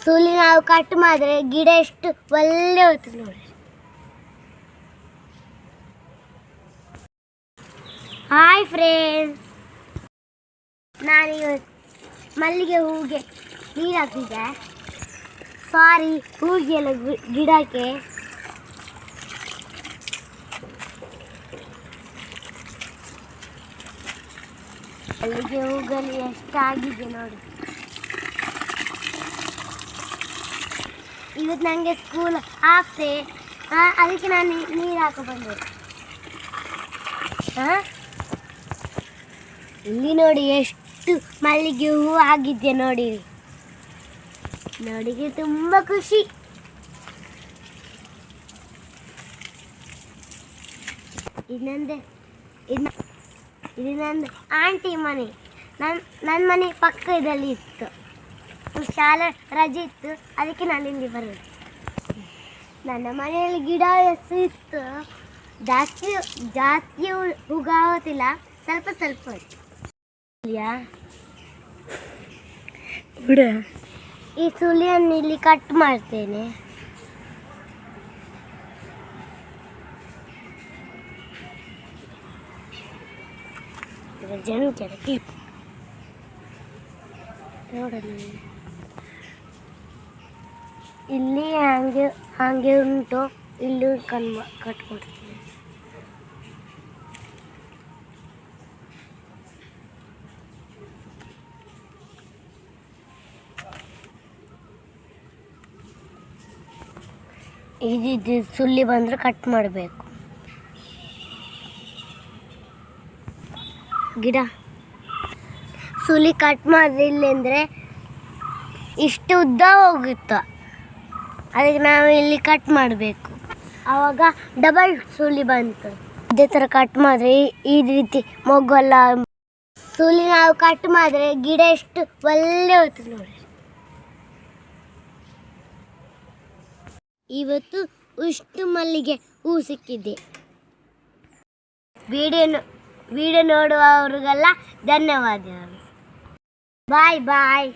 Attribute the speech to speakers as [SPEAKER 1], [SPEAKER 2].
[SPEAKER 1] ಸುಲಿ ನಾವು ಕಟ್ ಮಾಡಿದ್ರೆ ಗಿಡ ಎಷ್ಟು ಒಳ್ಳೆ ಹೋಯ್ತು ನೋಡಿ. ಹಾಯ್ ಫ್ರೆಂಡ್ಸ್, ನಾನೀಗ ಮಲ್ಲಿಗೆ ಹೂಗೆ ನೀರು ಹಾಕಿದ್ದೆ. ಸಾರಿ, ಹೂಗೆಲ್ಲ ಗಿಡಕ್ಕೆ ಮಲ್ಲಿಗೆ ಹೂಗಲ್ಲಿ ಎಷ್ಟಾಗಿದೆ ನೋಡಿ. ಇವತ್ತು ನನಗೆ ಸ್ಕೂಲ್ ಹಾಫ್ ಡೇ, ಅದಕ್ಕೆ ನಾನು ನೀರು ಹಾಕೋ ಬಂದೆ. ಇಲ್ಲಿ ನೋಡಿ ಎಷ್ಟು ಮಲ್ಲಿಗೆ ಹೂವು ಆಗಿದ್ದೆ ನೋಡಿ. ನೋಡಿಗೆ ತುಂಬ ಖುಷಿ. ಇದು ನಂದು ಆಂಟಿ ಮನೆ. ನನ್ನ ಮನೆ ಪಕ್ಕದಲ್ಲಿ ಇತ್ತು. ಶಾಲೆ ರಜೆ ಇತ್ತು, ಅದಕ್ಕೆ ನಾನು ಇಲ್ಲಿ ಬರೋದು. ನನ್ನ ಮನೆಯಲ್ಲಿ ಗಿಡ ಎಷ್ಟು ಇತ್ತು, ಜಾಸ್ತಿ ಹೂಗಾಗೋದಿಲ್ಲ, ಸ್ವಲ್ಪ ಸ್ವಲ್ಪ ಬಿಡ. ಈ ಸುಲಿಯನ್ನು ಇಲ್ಲಿ ಕಟ್ ಮಾಡ್ತೇನೆ. ಜನ ನೋಡಲಿ, ಇಲ್ಲಿ ಹಾಗೆ ಉಂಟು, ಇಲ್ಲಿ ಕಟ್ ಮಾಡ್ತೀನಿ. ಇದು ಸುಲ್ಲಿ ಬಂದರೆ ಕಟ್ ಮಾಡಬೇಕು. ಗಿಡ ಸುಲಿ ಕಟ್ ಮಾಡಿಲ್ಲ ಅಂದರೆ ಇಷ್ಟು ಉದ್ದ ಹೋಗುತ್ತೆ, ಅದಕ್ಕೆ ನಾವು ಇಲ್ಲಿ ಕಟ್ ಮಾಡಬೇಕು. ಆವಾಗ ಡಬಲ್ ಸುಲಿ ಬಂತು. ಇದೇ ಥರ ಕಟ್ ಮಾಡಿದ್ರೆ ಈ ರೀತಿ ಮೊಗ್ಗಲ್ಲ. ಸುಲಿ ನಾವು ಕಟ್ ಮಾಡಿದ್ರೆ ಗಿಡ ಎಷ್ಟು ಒಳ್ಳೆ ಹೋಯ್ತು ನೋಡಿ. ಇವತ್ತು ಇಷ್ಟು ಮಲ್ಲಿಗೆ ಹೂ ಸಿಕ್ಕಿದೆ. ವಿಡಿಯೋ ನೋಡುವವರಿಗೆಲ್ಲ ಧನ್ಯವಾದಗಳು. ಬಾಯ್ ಬಾಯ್.